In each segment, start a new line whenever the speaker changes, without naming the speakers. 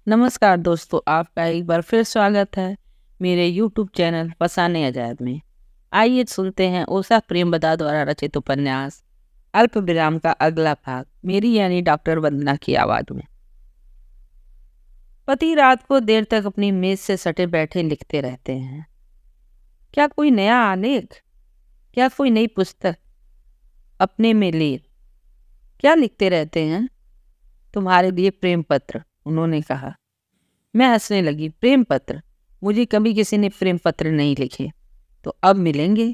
नमस्कार दोस्तों, आपका एक बार फिर स्वागत है मेरे YouTube चैनल फसाने अजायब में। आइए सुनते हैं उषा प्रेमवदा द्वारा रचित उपन्यास अल्प विराम का अगला भाग, मेरी यानी डॉक्टर वंदना की आवाज में। पति रात को देर तक अपनी मेज से सटे बैठे लिखते रहते हैं। क्या कोई नया आलेख, क्या कोई नई पुस्तक, अपने में लीन। क्या लिखते रहते हैं? तुम्हारे लिए प्रेम पत्र, उन्होंने कहा। मैं हंसने लगी। प्रेम पत्र? मुझे कभी किसी ने प्रेम पत्र नहीं लिखे। तो अब मिलेंगे?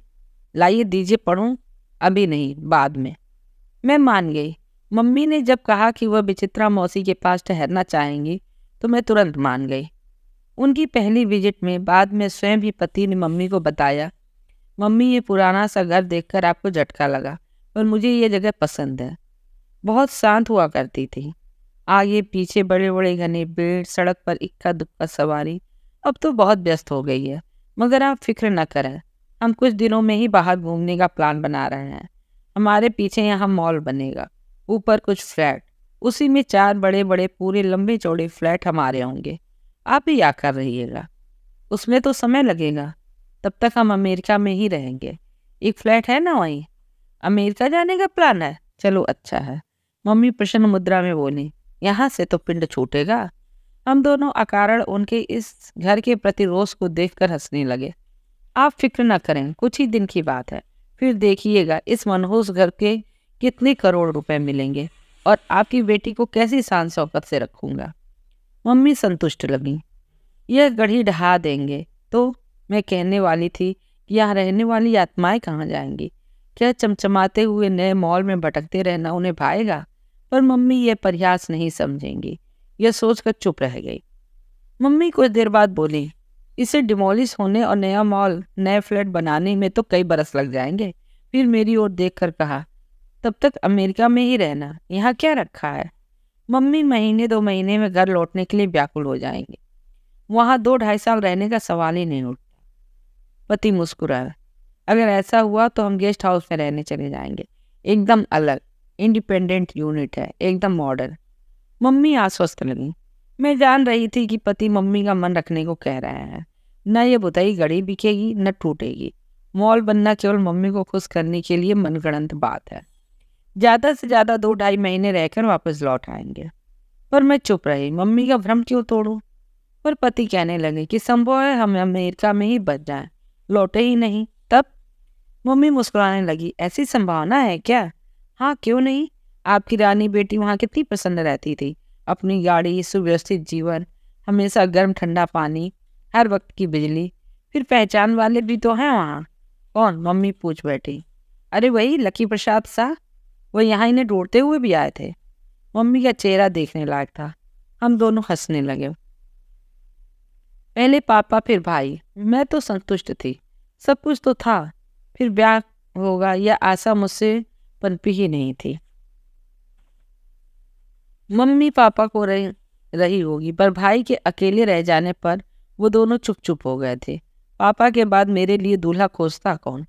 लाइए दीजिए पढ़ूं। अभी नहीं, बाद में। मैं मान गई। मम्मी ने जब कहा कि वह विचित्रा मौसी के पास ठहरना चाहेंगी तो मैं तुरंत मान गई। उनकी पहली विजिट में बाद में स्वयं भी पति ने मम्मी को बताया, मम्मी ये पुराना सा घर देखकर आपको झटका लगा, पर मुझे ये जगह पसंद है। बहुत शांत हुआ करती थी। आगे पीछे बड़े बड़े घने पेड़, सड़क पर इक्का दुक्का सवारी। अब तो बहुत व्यस्त हो गई है, मगर आप फिक्र न करें, हम कुछ दिनों में ही बाहर घूमने का प्लान बना रहे हैं। हमारे पीछे यहाँ मॉल बनेगा, ऊपर कुछ फ्लैट, उसी में 4 बड़े बड़े पूरे लंबे चौड़े फ्लैट हमारे होंगे। आप ही आकर रहिएगा। उसमें तो समय लगेगा, तब तक हम अमेरिका में ही रहेंगे। एक फ्लैट है ना वहीं। अमेरिका जाने का प्लान है? चलो अच्छा है, मम्मी प्रसन्न मुद्रा में बोली। यहाँ से तो पिंड छूटेगा। हम दोनों अकारण उनके इस घर के प्रति रोष को देखकर हंसने लगे। आप फिक्र न करें, कुछ ही दिन की बात है, फिर देखिएगा इस मनहूस घर के कितने करोड़ रुपए मिलेंगे और आपकी बेटी को कैसी शान शौकत से रखूंगा। मम्मी संतुष्ट लगी। यह गढ़ी ढहा देंगे तो मैं कहने वाली थी कि यहाँ रहने वाली आत्माएं कहाँ जाएंगी? क्या चमचमाते हुए नए मॉल में भटकते रहना उन्हें भाएगा? पर मम्मी यह प्रयास नहीं समझेंगी। यह सोचकर चुप रह गई। मम्मी कुछ देर बाद बोली, इसे डिमोलिश होने और नया मॉल, नए फ्लैट बनाने में तो कई बरस लग जाएंगे। फिर मेरी ओर देखकर कहा, तब तक अमेरिका में ही रहना, यहाँ क्या रखा है? मम्मी महीने 2 महीने में घर लौटने के लिए व्याकुल हो जाएंगे। वहाँ 2-2.5 साल रहने का सवाल ही नहीं उठता। पति मुस्कुराया। अगर ऐसा हुआ तो हम गेस्ट हाउस में रहने चले जाएंगे। एकदम अलग, इंडिपेंडेंट यूनिट है, एकदम मॉडर्न। मम्मी आश्वस्त लगी। मैं जान रही थी कि पति मम्मी का मन रखने को कह रहे हैं। न ये बुताई गड़ी बिकेगी न टूटेगी। मॉल बनना केवल मम्मी को खुश करने के लिए मनगढ़ंत बात है। ज़्यादा से ज़्यादा 2-2.5 महीने रहकर वापस लौट आएंगे। पर मैं चुप रही। मम्मी का भ्रम क्यों तोड़ूं? पर पति कहने लगे कि संभव है हम अमेरिका में ही बच जाएं, लौटे ही नहीं। तब मम्मी मुस्कुराने लगी। ऐसी संभावना है क्या? हाँ, क्यों नहीं। आपकी रानी बेटी वहाँ कितनी प्रसन्न रहती थी। अपनी गाड़ी, सुव्यवस्थित जीवन, हमेशा गर्म ठंडा पानी, हर वक्त की बिजली। फिर पहचान वाले भी तो हैं वहाँ। कौन? मम्मी पूछ बैठी। अरे वही लकी प्रसाद शाह, वो यहाँ इन्हें ढूंढते हुए भी आए थे। मम्मी का चेहरा देखने लायक था। हम दोनों हंसने लगे। पहले पापा फिर भाई। मैं तो संतुष्ट थी, सब कुछ तो था। फिर ब्याह होगा यह आशा मुझसे पनपी ही नहीं थी। मम्मी पापा को रही होगी, पर भाई के अकेले रह जाने पर वो दोनों चुप चुप हो गए थे। पापा के बाद मेरे लिए दूल्हा खोजता कौन?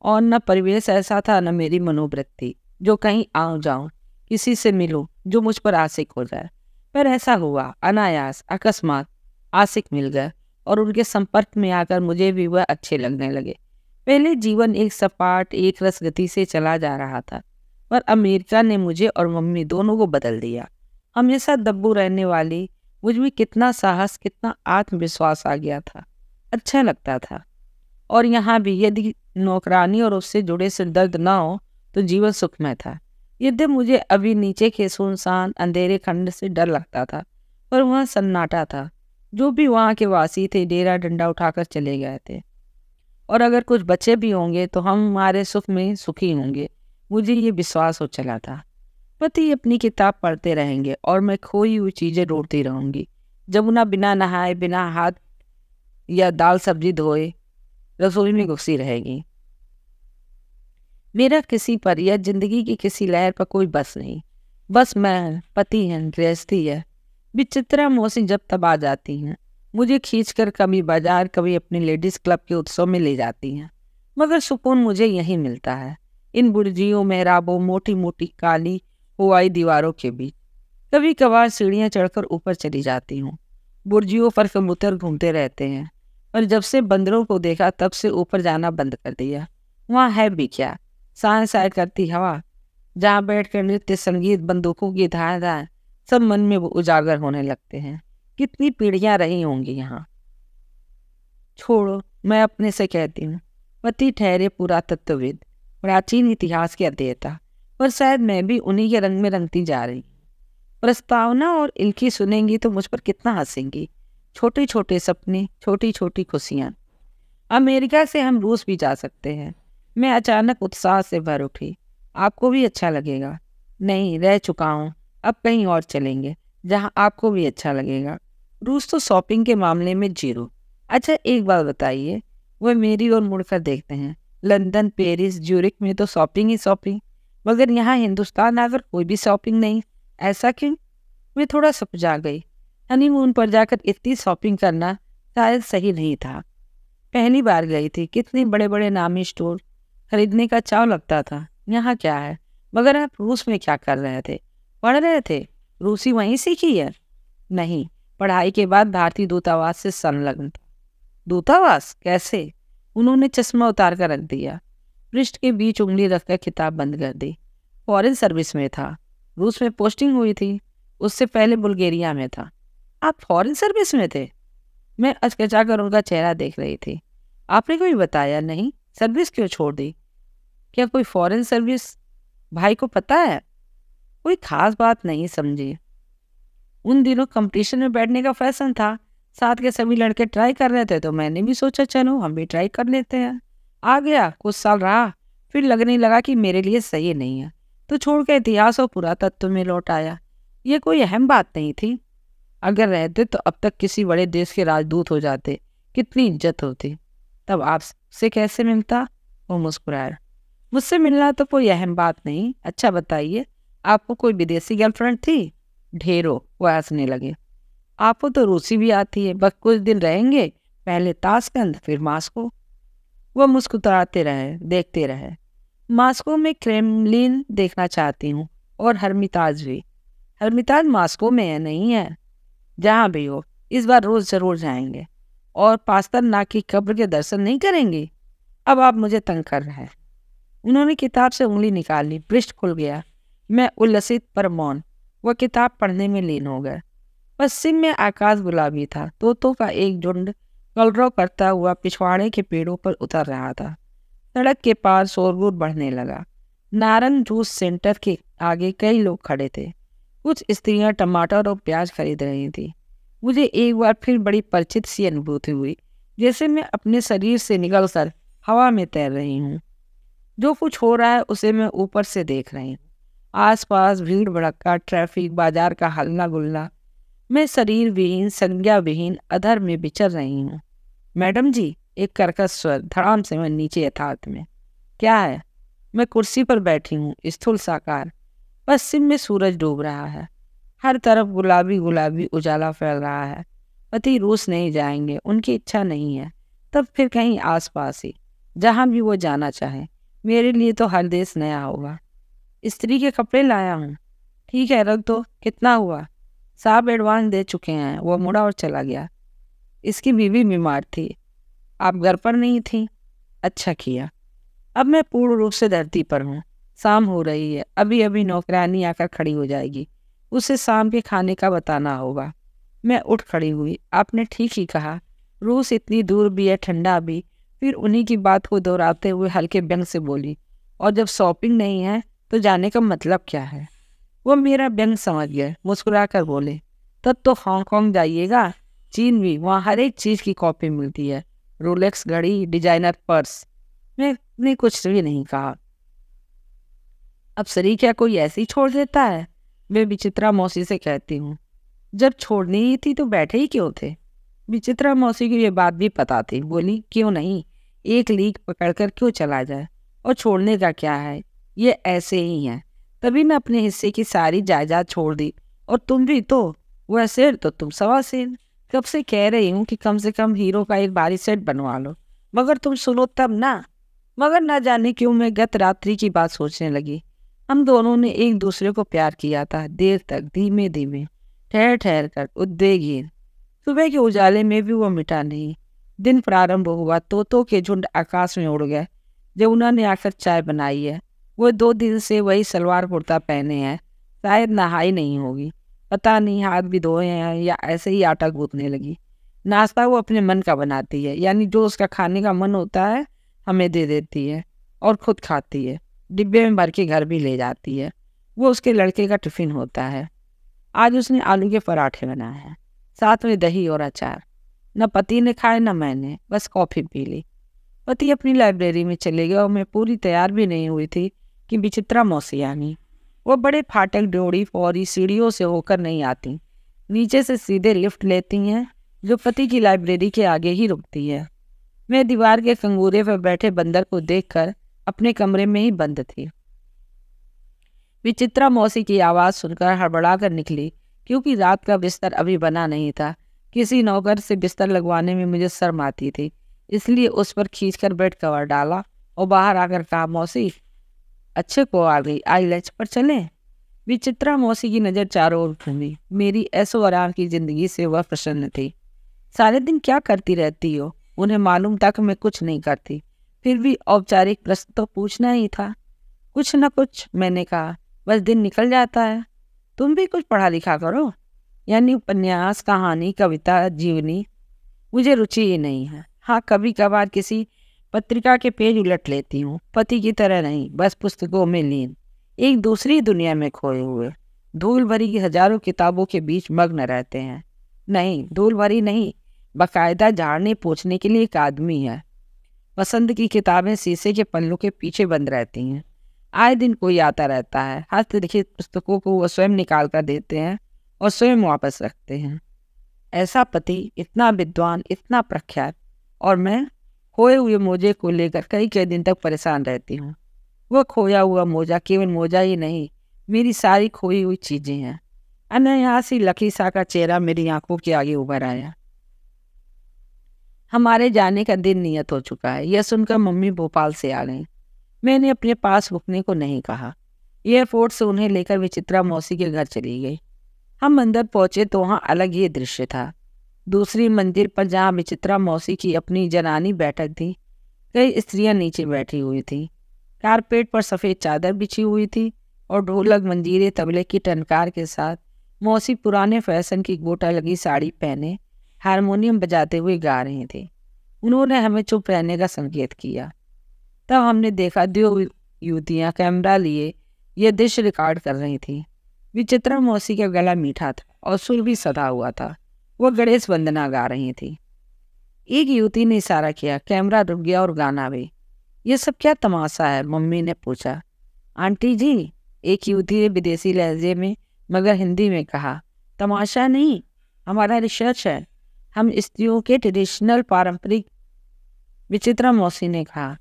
और न परिवेश ऐसा था, न मेरी मनोवृत्ति जो कहीं आऊं जाऊं, किसी से मिलूं जो मुझ पर आशिक हो जाए। पर ऐसा हुआ, अनायास, अकस्मात आशिक मिल गए और उनके संपर्क में आकर मुझे भी वह अच्छे लगने लगे। पहले जीवन एक सपाट, एक रस गति से चला जा रहा था, पर अमेरिका ने मुझे और मम्मी दोनों को बदल दिया। हमेशा दब्बू रहने वाली मुझ में कितना साहस, कितना आत्मविश्वास आ गया था। अच्छा लगता था। और यहाँ भी यदि नौकरानी और उससे जुड़े सिरदर्द ना हो तो जीवन सुखमय था। यद्यपि मुझे अभी नीचे के सुनसान अंधेरे खंड से डर लगता था, पर वह सन्नाटा था। जो भी वहाँ के वासी थे डेरा डंडा उठाकर चले गए थे, और अगर कुछ बचे भी होंगे तो हम हमारे सुख में सुखी होंगे। मुझे ये विश्वास हो चला था। पति अपनी किताब पढ़ते रहेंगे और मैं खोई हुई चीज़ें ढूंढती रहूंगी। जमुना बिना नहाए, बिना हाथ या दाल सब्जी धोए रसोई में घुसी रहेगी। मेरा किसी पर या जिंदगी की किसी लहर पर कोई बस नहीं। बस मैं, पति है, गृहस्थी है। विचित्रा मौसी जब तब आ जाती हैं, मुझे खींचकर कभी बाजार, कभी अपने लेडीज क्लब के उत्सव में ले जाती हैं। मगर सुकून मुझे यहीं मिलता है, इन बुर्जियों, मेहराबों, मोटी मोटी काली हुआई दीवारों के बीच। कभी कभार सीढ़ियाँ चढ़कर ऊपर चली जाती हूँ। बुर्जियों पर कबूतर घूमते रहते हैं, पर जब से बंदरों को देखा तब से ऊपर जाना बंद कर दिया। वहाँ है भी क्या? साय साय करती हवा, जहाँ बैठकर नृत्य, संगीत, बंदूकों की धाए धाए सब मन में वो उजागर होने लगते हैं। कितनी पीढ़ियाँ रही होंगी यहाँ। छोड़ो, मैं अपने से कहती हूँ, पति ठहरे पुरातत्वविद, प्राचीन इतिहास के अध्येता, पर शायद मैं भी उन्हीं के रंग में रंगती जा रही। प्रस्तावना और इल्की सुनेंगी तो मुझ पर कितना हंसेंगी। छोटे छोटे सपने, छोटी छोटी खुशियाँ। अमेरिका से हम रूस भी जा सकते हैं। मैं अचानक उत्साह से भर उठी। आपको भी अच्छा लगेगा। नहीं, रह चुका हूँ, अब कहीं और चलेंगे जहाँ आपको भी अच्छा लगेगा। रूस तो शॉपिंग के मामले में जीरो। अच्छा एक बात बताइए, वह मेरी ओर मुड़कर देखते हैं। लंदन, पेरिस, ज्यूरिक में तो शॉपिंग ही शॉपिंग, मगर यहाँ हिंदुस्तान आकर कोई भी शॉपिंग नहीं। ऐसा क्यों? मैं थोड़ा सपजा गई। हनीमून पर जाकर इतनी शॉपिंग करना शायद सही नहीं था। पहली बार गई थी, कितने बड़े बड़े नामी स्टोर खरीदने का चाव लगता था। यहाँ क्या है? मगर आप रूस में क्या कर रहे थे? पढ़ रहे थे? रूसी वहीं सीखी है? नहीं, पढ़ाई के बाद भारतीय दूतावास से संलग्न था। दूतावास? कैसे? उन्होंने चश्मा उतार कर रख दिया, पृष्ठ के बीच उंगली रखकर किताब बंद कर दी। फॉरेन सर्विस में था, रूस में पोस्टिंग हुई थी, उससे पहले बुल्गारिया में था। आप फॉरेन सर्विस में थे? मैं अचकचाकर उनका चेहरा देख रही थी। आपने कोई बताया नहीं? सर्विस क्यों छोड़ दी? क्या कोई फॉरेन सर्विस भाई को पता है? कोई खास बात नहीं समझी। उन दिनों कंपटीशन में बैठने का फैशन था, साथ के सभी लड़के ट्राई कर रहे थे, तो मैंने भी सोचा चलो हम भी ट्राई कर लेते हैं। आ गया, कुछ साल रहा, फिर लगने लगा कि मेरे लिए सही नहीं है, तो छोड़ के इतिहास और पुरातत्व में लौट आया। ये कोई अहम बात नहीं थी। अगर रहते तो अब तक किसी बड़े देश के राजदूत हो जाते, कितनी इज्जत होती। तब आपसे कैसे मिलता? वो मुस्कुराया। मुझसे मिलना तो कोई अहम बात नहीं। अच्छा बताइए, आपको कोई विदेशी गर्लफ्रेंड थी? ढेरों। वह हंसने लगे। आपको तो रूसी भी आती है, बस कुछ दिन रहेंगे, पहले ताशकंद फिर मास्को। वह मुस्कुराते रहे, देखते रहे। मास्को में क्रेमलिन देखना चाहती हूँ, और हर्मिताज भी। हर्मिताज मास्को में है? नहीं है। जहाँ भी हो, इस बार रोज जरूर जाएंगे। और पास्तरनाक की कब्र के दर्शन नहीं करेंगे? अब आप मुझे तंग कर रहे हैं। उन्होंने किताब से उंगली निकाली, पृष्ठ खुल गया। मैं उल्लसित पर मौन। वह किताब पढ़ने में लीन हो गए। पश्चिम में आकाश गुलाबी था, तोतों का एक झुंड कलरव करता हुआ पिछवाड़े के पेड़ों पर उतर रहा था। सड़क के पार शोरगुल बढ़ने लगा। नारंग जूस सेंटर के आगे कई लोग खड़े थे। कुछ स्त्रियां टमाटर और प्याज खरीद रही थी। मुझे एक बार फिर बड़ी परिचित सी अनुभूति हुई, जैसे मैं अपने शरीर से निकलकर हवा में तैर रही हूँ। जो कुछ हो रहा है उसे मैं ऊपर से देख रही हूँ। आसपास भीड़ भड़क्का, ट्रैफिक, बाजार का हल्ला गुल्ला। मैं शरीर विहीन, संज्ञा विहीन अधर में विचर रही हूँ। मैडम जी, एक कर्कश स्वर, धड़ाम से मैं नीचे यथार्थ में। क्या है? मैं कुर्सी पर बैठी हूँ, स्थूल साकार। पश्चिम में सूरज डूब रहा है, हर तरफ गुलाबी गुलाबी उजाला फैल रहा है। पति रूस नहीं जाएंगे, उनकी इच्छा नहीं है। तब फिर कहीं आसपास ही, जहाँ भी वो जाना चाहे। मेरे लिए तो हर देश नया होगा। स्त्री के कपड़े लाया हूँ। ठीक है, रख दो। कितना हुआ? साहब एडवांस दे चुके हैं। वो मुड़ा और चला गया। इसकी बीवी बीमार थी, आप घर पर नहीं थी? अच्छा किया। अब मैं पूर्ण रूप से धरती पर हूँ। शाम हो रही है, अभी अभी नौकरानी आकर खड़ी हो जाएगी, उसे शाम के खाने का बताना होगा। मैं उठ खड़ी हुई। आपने ठीक ही कहा, रूस इतनी दूर भी है, ठंडा भी। फिर उन्हीं की बात को दोहराते हुए हल्के व्यंग से बोली, और जब शॉपिंग नहीं है तो जाने का मतलब क्या है? वो मेरा व्यंग समझ गए, मुस्कुरा कर बोले, तब तो हांगकांग जाइएगा, चीन भी, वहाँ हर एक चीज़ की कॉपी मिलती है, रोलेक्स घड़ी, डिजाइनर पर्स। मैंने कुछ भी नहीं कहा। अब शरीर क्या कोई ऐसे ही छोड़ देता है? मैं विचित्रा मौसी से कहती हूँ, जब छोड़नी ही थी तो बैठे ही क्यों थे? विचित्रा मौसी को ये बात भी पता थी। बोली, क्यों नहीं, एक लीक पकड़कर क्यों चला जाए, और छोड़ने का क्या है, ये ऐसे ही है। तभी न अपने हिस्से की सारी जायदाद छोड़ दी। और तुम भी तो, वह शेर तो तुम सवा शेर। कब से कह रही हूँ कि कम से कम हीरो का एक भारी सेट बनवा लो, मगर तुम सुनो तब ना। मगर ना जाने क्यों मैं गत रात्रि की बात सोचने लगी। हम दोनों ने एक दूसरे को प्यार किया था, देर तक, धीमे धीमे, ठहर ठहर कर, उद्वेगहीन। सुबह के उजाले में भी वो मिटा नहीं। दिन प्रारंभ हुआ, तोतों के झुंड आकाश में उड़ गए। जमुना ने आकर चाय बनाई है। वो 2 दिन से वही सलवार कुर्ता पहने हैं। शायद नहाई नहीं होगी, पता नहीं हाथ भी धोए हैं या ऐसे ही आटा गूंथने लगी। नाश्ता वो अपने मन का बनाती है, यानी जो उसका खाने का मन होता है हमें दे देती है और खुद खाती है। डिब्बे में भर के घर भी ले जाती है। वो उसके लड़के का टिफिन होता है। आज उसने आलू के पराठे बनाए हैं, साथ में दही और अचार। न पति ने खाए न मैंने, बस कॉफ़ी पी ली। पति अपनी लाइब्रेरी में चले गए और मैं पूरी तैयार भी नहीं हुई थी कि विचित्रा मौसी आ गई। वो बड़े फाटक ड्योढ़ी फौरी सीढ़ियों से होकर नहीं आती, नीचे से सीधे लिफ्ट लेती हैं, जो पति की लाइब्रेरी के आगे ही रुकती है। मैं दीवार के कंगूरे पर बैठे बंदर को देखकर अपने कमरे में ही बंद थी। विचित्रा मौसी की आवाज़ सुनकर हड़बड़ा कर निकली, क्योंकि रात का बिस्तर अभी बना नहीं था। किसी नौकर से बिस्तर लगवाने में मुझे शर्म आती थी, इसलिए उस पर खींचकर बेड कवर डाला और बाहर आकर कहा, मौसी अच्छे को आ गई, आई लंच पर चलें। विचित्रा मौसी की नज़र चारों ओर घूमी। मेरी ऐशो आराम की जिंदगी से वह प्रसन्न थी। सारे दिन क्या करती रहती हो? उन्हें मालूम था कि मैं कुछ नहीं करती, फिर भी औपचारिक प्रश्न तो पूछना ही था। कुछ न कुछ, मैंने कहा, बस दिन निकल जाता है। तुम भी कुछ पढ़ा लिखा करो, यानी उपन्यास, कहानी, कविता, जीवनी। मुझे रुचि ही नहीं है। हाँ, कभी कभार किसी पत्रिका के पेज उलट लेती हूँ, पति की तरह नहीं, बस पुस्तकों में लीन, एक दूसरी दुनिया में खोए हुए। धूल भरी की हजारों किताबों के बीच मग्न रहते हैं। नहीं, धूल भरी नहीं, बाकायदा झाड़ने पोंछने के लिए एक आदमी है। पसंद की किताबें शीशे के पन्नों के पीछे बंद रहती हैं। आए दिन कोई आता रहता है। हस्तलिखित पुस्तकों को वह स्वयं निकाल कर देते हैं और स्वयं वापस रखते हैं। ऐसा पति, इतना विद्वान, इतना प्रख्यात, और मैं खोए हुए मोजे को लेकर कई कई दिन तक परेशान रहती हूँ। वह खोया हुआ मोजा केवल मोजा ही नहीं, मेरी सारी खोई हुई चीजें हैं। अनायासी लकी सा का चेहरा मेरी आंखों के आगे उभर आया। हमारे जाने का दिन नियत हो चुका है। यह सुनकर मम्मी भोपाल से आ गई। मैंने अपने पास रुकने को नहीं कहा। एयरपोर्ट से उन्हें लेकर विचित्रा मौसी के घर चली गई। हम अंदर पहुंचे तो वहाँ अलग ही दृश्य था। दूसरी मंजिल पर जहाँ विचित्रा मौसी की अपनी जनानी बैठक थी, कई स्त्रियां नीचे बैठी हुई थीं। कारपेट पर सफ़ेद चादर बिछी हुई थी और ढोलक, मंजीरे, तबले की टनकार के साथ मौसी पुराने फैशन की गोटा लगी साड़ी पहने हारमोनियम बजाते हुए गा रहे थे। उन्होंने हमें चुप रहने का संकेत किया। तब हमने देखा 2 युवतियाँ कैमरा लिए यह दृश्य रिकॉर्ड कर रही थीं। विचित्रा मौसी का गला मीठा था और सुर भी सधा हुआ था। वह गणेश वंदना गा रही थी। एक युवती ने इशारा किया, कैमरा रुक गया और गाना भी। ये सब क्या तमाशा है? मम्मी ने पूछा। आंटी जी, एक युवती ने विदेशी लहजे में मगर हिंदी में कहा, तमाशा नहीं, हमारा रिसर्च है। हम स्त्रियों के ट्रेडिशनल, पारंपरिक। विचित्रा मौसी ने कहा,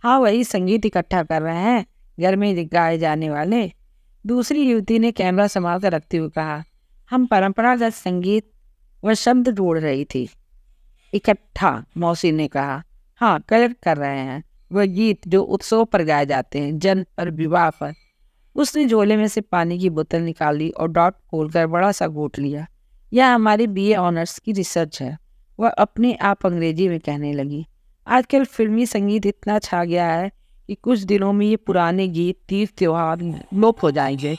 हाँ, वही संगीत इकट्ठा कर रहे हैं, घर में गाए जाने वाले। दूसरी युवती ने कैमरा संभाल कर रखते हुए कहा, हम परंपरागत संगीत वह शब्द ढूंढ रही थी। इकट्ठा, मौसी ने कहा, हाँ, कलेक्ट कर रहे हैं वह गीत जो उत्सव पर गाए जाते हैं, जन्म पर, विवाह पर। उसने झोले में से पानी की बोतल निकाली और डॉट खोलकर बड़ा सा घूंट लिया। यह हमारी BA ऑनर्स की रिसर्च है, वह अपने आप अंग्रेजी में कहने लगी। आजकल फिल्मी संगीत इतना छा गया है कि कुछ दिनों में ये पुराने गीत, तीर्थ त्योहार लोप हो जाएंगे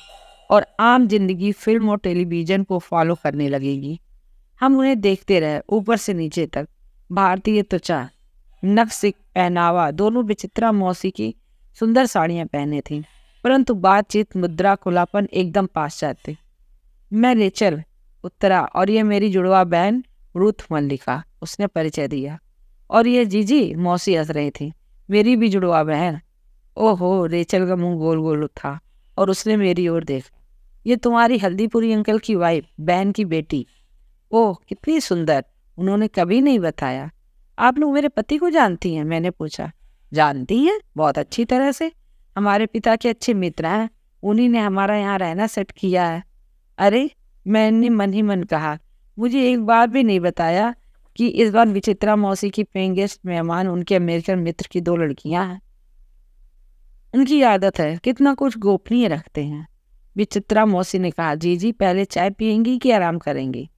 और आम जिंदगी फिल्म और टेलीविज़न को फॉलो करने लगेगी। हम उन्हें देखते रहे, ऊपर से नीचे तक। भारतीय त्वचा, नक्श, पहनावा, दोनों विचित्रा मौसी की सुंदर साड़ियाँ पहने थीं, परंतु बातचीत, मुद्रा, खुलापन एकदम पाश्चात्य। मैं रेचल उत्तरा और ये मेरी जुड़वा बहन रूथ मल्लिका, उसने परिचय दिया। और ये जीजी, मौसी हंस रही थी, मेरी भी जुड़वा बहन। ओहो, रेचल का मुंह गोल गोल था और उसने मेरी ओर देखा। ये तुम्हारी हल्दीपुरी अंकल की वाइफ, बहन की बेटी। ओह, कितनी सुंदर, उन्होंने कभी नहीं बताया। आप लोग मेरे पति को जानती हैं? मैंने पूछा। जानती हैं? बहुत अच्छी तरह से। हमारे पिता के अच्छे मित्र हैं, उन्हीं ने हमारा यहाँ रहना सेट किया है। अरे, मैंने मन ही मन कहा, मुझे एक बार भी नहीं बताया कि इस बार विचित्रा मौसी की पेइंग गेस्ट मेहमान उनके अमेरिकन मित्र की 2 लड़कियां हैं। उनकी आदत है, कितना कुछ गोपनीय रखते हैं। विचित्रा मौसी ने कहा, जीजी पहले चाय पियेंगी कि आराम करेंगी?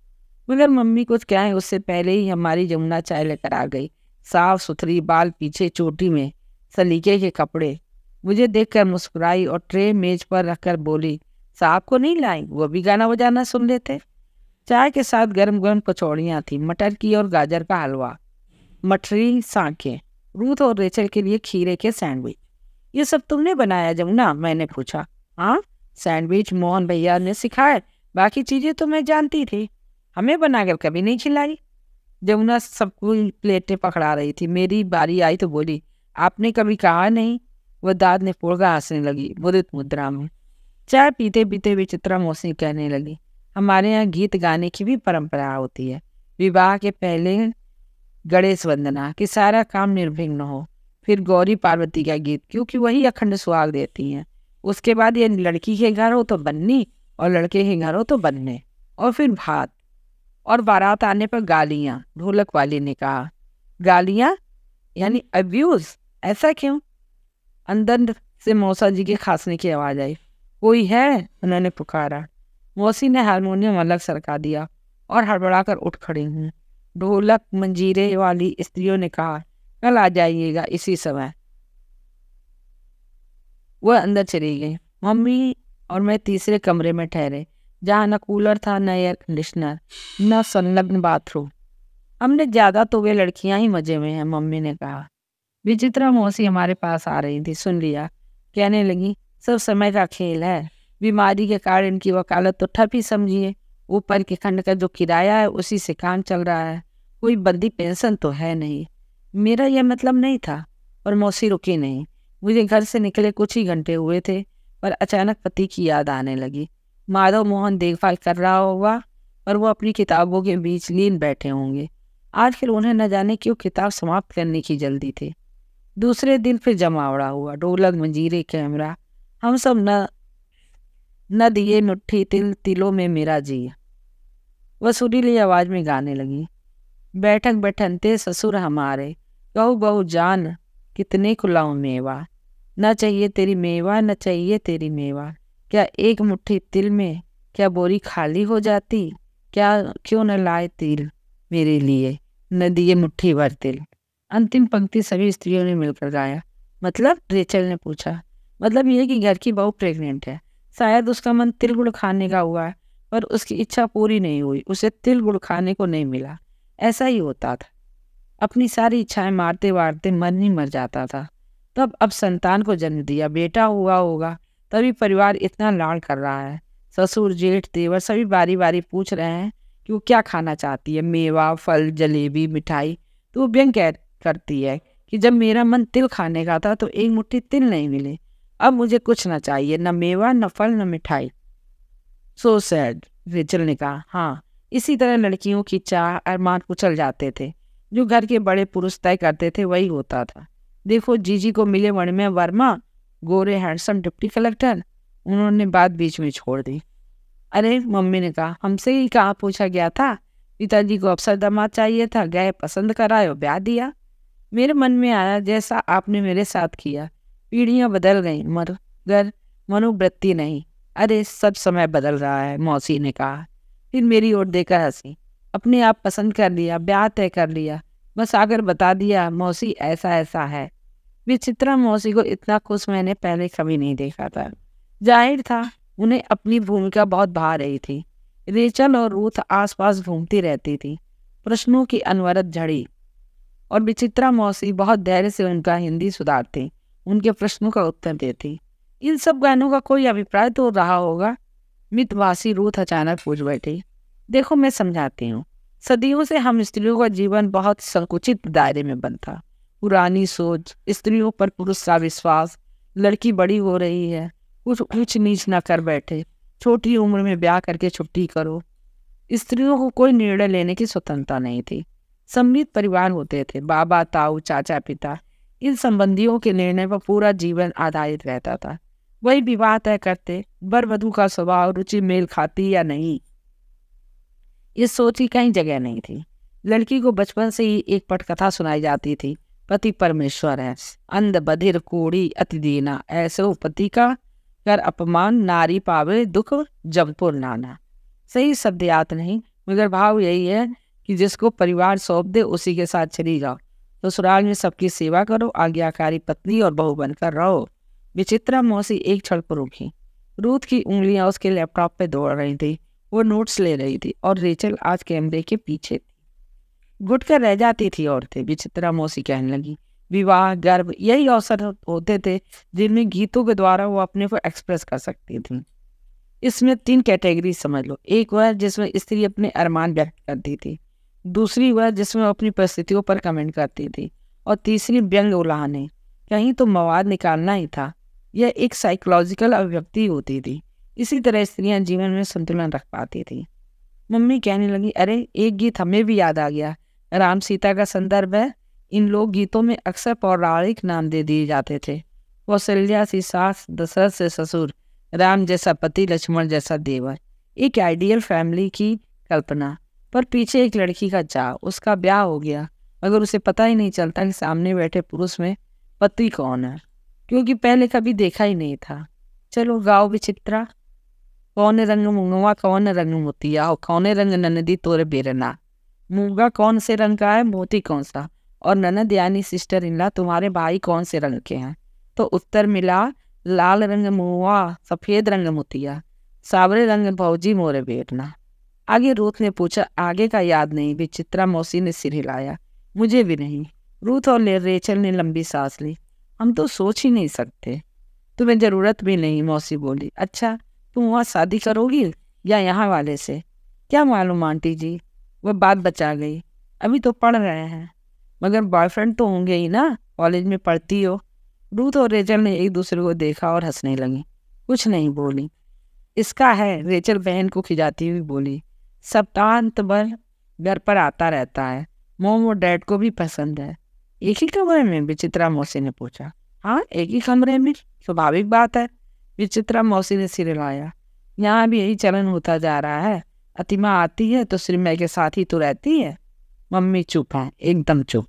मगर मम्मी कुछ कहें उससे पहले ही हमारी जमुना चाय लेकर आ गई। साफ सुथरी, बाल पीछे चोटी में, सलीके के कपड़े। मुझे देखकर मुस्कुराई और ट्रे मेज पर रखकर बोली, साहब को नहीं लाई? वो भी गाना बजाना सुन लेते। चाय के साथ गरम गरम कचौड़ियाँ थी, मटर की और गाजर का हलवा, मठरी सांखें, रूथ और रेचल के लिए खीरे के सैंडविच। ये सब तुमने बनाया जमुना? मैंने पूछा। हाँ, सैंडविच मोहन भैया ने सिखाए, बाकी चीजें तो मैं जानती थी, हमें बनाकर कभी नहीं खिलाई। जमुना सबको प्लेटें पकड़ा रही थी। मेरी बारी आई तो बोली, आपने कभी कहा नहीं? वह दांत ने फोड़कर हंसने लगी, मुदित मुद्रा में। चाय पीते पीते विचित्रा मौसी कहने लगी, हमारे यहाँ गीत गाने की भी परंपरा होती है। विवाह के पहले गणेश वंदना कि सारा काम निर्विघ्न हो, फिर गौरी पार्वती का गीत, क्योंकि वही अखंड सुहाग देती हैं। उसके बाद ये लड़की के घर हो तो बन्नी और लड़के के घर हो तो बन्ने, और फिर भात, और बारात आने पर गालियाँ। ढोलक वाली ने कहा, गालियाँ यानी अब्यूज? ऐसा क्यों? अंदर से मौसा जी के खांसने की आवाज आई। कोई है? उन्होंने पुकारा। मौसी ने हारमोनियम अलग सरका दिया और हड़बड़ाकर उठ खड़ी हुई। ढोलक मंजीरे वाली स्त्रियों ने कहा, कल आ जाइएगा इसी समय। वह अंदर चली गई। मम्मी और मैं तीसरे कमरे में ठहरे, जहाँ न कूलर था, न एयर कंडीशनर, न संलग्न बाथरूम। हमने ज्यादा तो वे लड़कियां ही मजे में हैं, मम्मी ने कहा। विचित्रा मौसी हमारे पास आ रही थी, सुन लिया। कहने लगी, सब समय का खेल है, बीमारी के कारण इनकी वकालत तो ठप ही समझिए। ऊपर के खंड का जो किराया है उसी से काम चल रहा है, कोई बंदी पेंशन तो है नहीं। मेरा यह मतलब नहीं था। और मौसी रुकी नहीं। मुझे घर से निकले कुछ ही घंटे हुए थे, पर अचानक पति की याद आने लगी। माधव मोहन देखभाल कर रहा होगा, पर वो अपनी किताबों के बीच लीन बैठे होंगे। आजकल उन्हें न जाने क्यों किताब समाप्त करने की जल्दी थी। दूसरे दिन फिर जमावड़ा हुआ, ढोलक मंजीरे कैमरा, हम सब न दिए मुट्ठी तिल तिलों में मेरा जी। वह सुरीली आवाज में गाने लगी, बैठक बैठनते ससुर हमारे, कहू बहु जान कितने खुलाऊं मेवा, न चाहिए तेरी मेवा, न चाहिए तेरी मेवा। क्या एक मुट्ठी तिल में क्या बोरी खाली हो जाती? क्या क्यों न लाए तिल मेरे लिए, न दिए मुट्ठी भर तिल। अंतिम पंक्ति सभी स्त्रियों ने मिलकर गाया। मतलब? रेचल ने पूछा। मतलब ये कि घर की बहू प्रेग्नेंट है, शायद उसका मन तिल गुड़ खाने का हुआ है, पर उसकी इच्छा पूरी नहीं हुई, उसे तिल गुड़ खाने को नहीं मिला। ऐसा ही होता था, अपनी सारी इच्छाएं मारते मारते मन ही मर जाता था। तब अब संतान को जन्म दिया, बेटा हुआ होगा, तभी परिवार इतना लाड़ कर रहा है। ससुर जेठ देवर सभी बारी बारी पूछ रहे हैं कि वो क्या खाना चाहती है, मेवा फल जलेबी मिठाई। तो वो व्यंग करती है कि जब मेरा मन तिल खाने का था तो एक मुट्ठी तिल नहीं मिले, अब मुझे कुछ ना चाहिए, न मेवा न फल न मिठाई। सो सैड, रेचल ने कहा। हाँ, इसी तरह लड़कियों की चाह अरमान कुचल जाते थे। जो घर के बड़े पुरुष तय करते थे वही होता था। देखो जीजी को मिले मणिमय वर्मा, गोरे हैंडसम डिप्टी कलेक्टर। उन्होंने बात बीच में छोड़ दी। अरे, मम्मी ने कहा, हमसे ही कहाँ पूछा गया था? पिताजी को अफसर दामाद चाहिए था, गए पसंद कराए और ब्याह दिया। मेरे मन में आया जैसा आपने मेरे साथ किया। पीढ़ियां बदल गईं मगर मनोवृत्ति नहीं। अरे, सब समय बदल रहा है, मौसी ने कहा। फिर मेरी ओर देखकर हंसी। अपने आप पसंद कर लिया, ब्याह तय कर लिया, बस आकर बता दिया मौसी ऐसा ऐसा है। विचित्रा मौसी को इतना खुश मैंने पहले कभी नहीं देखा था। जाहिर था उन्हें अपनी भूमिका बहुत भा रही थी। रेचल और रूथ आसपास घूमती रहती थी। प्रश्नों की अनवरत झड़ी, और विचित्रा मौसी बहुत धैर्य से उनका हिंदी सुधारती, उनके प्रश्नों का उत्तर देती। इन सब गानों का कोई अभिप्राय तो रहा होगा। मितवासी रूथ अचानक पूछ बैठी। देखो, मैं समझाती हूँ। सदियों से हम स्त्रियों का जीवन बहुत संकुचित दायरे में बंद था। पुरानी सोच, स्त्रियों पर पुरुष का विश्वास, लड़की बड़ी हो रही है, कुछ ऊंच नीच न कर बैठे, छोटी उम्र में ब्याह करके छुट्टी करो। स्त्रियों को कोई निर्णय लेने की स्वतंत्रता नहीं थी। सम्मिलित परिवार होते थे, बाबा ताऊ चाचा पिता, इन संबंधियों के निर्णय पर पूरा जीवन आधारित रहता था। वही विवाह तय करते, वर वधू का स्वभाव रुचि मेल खाती या नहीं, इस सोच की कहीं जगह नहीं थी। लड़की को बचपन से ही एक पटकथा सुनाई जाती थी, पति परमेश्वर है। अंध बधिर कोड़ी अति दीना, ऐसो पति का कर अपमान, नारी पावे दुख जमपुर नाना। सही शब्द याद नहीं, मगर भाव यही है कि जिसको परिवार सौंप दे उसी के साथ चली जाओ। ससुराल में सबकी सेवा करो, आज्ञाकारी पत्नी और बहू बनकर रहो। विचित्रा मौसी एक क्षण पर रुकी। रूथ की उंगलियां उसके लैपटॉप पे दौड़ रही थी। वो नोट्स ले रही थी और रेचल आज कैमरे के पीछे थी। घुट कर रह जाती थी औरतें। विचित्रा मौसी कहने लगी, विवाह गर्भ यही अवसर होते थे जिनमें गीतों के द्वारा वो अपने को एक्सप्रेस कर सकती थी। इसमें 3 कैटेगरी समझ लो। एक वह जिसमें स्त्री अपने अरमान व्यक्त करती थी, दूसरी वह जिसमें अपनी परिस्थितियों पर कमेंट करती थी, और तीसरी व्यंग उलाहने। कहीं तो मवाद निकालना ही था। यह एक साइकोलॉजिकल अभिव्यक्ति होती थी। इसी तरह स्त्रियां जीवन में संतुलन रख पाती थी। मम्मी कहने लगी, अरे एक गीत हमें भी याद आ गया। राम सीता का संदर्भ है। इन लोक गीतों में अक्सर पौराणिक नाम दे दिए जाते थे। कौशल्या सी सास, दशरथ से ससुर, राम जैसा पति, लक्ष्मण जैसा देवर। एक आइडियल फैमिली की कल्पना, पर पीछे एक लड़की का चाव। उसका ब्याह हो गया मगर उसे पता ही नहीं चलता कि सामने बैठे पुरुष में पति कौन है, क्योंकि पहले कभी देखा ही नहीं था। चलो गाओ विचित्रा। कौन रंग मुंगवा कौन रंग मोतिया, कौन रंग ननदी तोरे बेरना। मूंगा कौन से रंग का है, मोती कौन सा, और ननद यानी सिस्टर इनला तुम्हारे भाई कौन से रंग के हैं। तो उत्तर मिला, लाल रंग मुआ, सफेद रंग मोतिया, सावरे रंग भौजी मोरे बेटना। आगे रूथ ने पूछा, आगे का याद नहीं। विचित्रा मौसी ने सिर हिलाया, मुझे भी नहीं। रूथ और रेचल ने लंबी सांस ली। हम तो सोच ही नहीं सकते। तुम्हें जरूरत भी नहीं, मौसी बोली। अच्छा, तुम वहाँ शादी करोगी या यहाँ वाले से? क्या मालूम आंटी जी, वह बात बचा गई। अभी तो पढ़ रहे हैं। मगर बॉयफ्रेंड तो होंगे ही ना, कॉलेज में पढ़ती हो। रूथ और रेचल ने एक दूसरे को देखा और हंसने लगी। कुछ नहीं बोली। इसका है, रेचल बहन को खिजाती हुई बोली। सप्ताहांत भर घर पर आता रहता है। मोम और डैड को भी पसंद है। एक ही कमरे में? विचित्रा मौसी ने पूछा। हाँ, एक ही कमरे में, स्वाभाविक बात है। विचित्रा मौसी ने सिर हिलाया। यहाँ भी यही चलन होता जा रहा है। अतिमा आती है तो श्रीमय के साथ ही तो रहती है। मम्मी चुप है, एकदम चुप।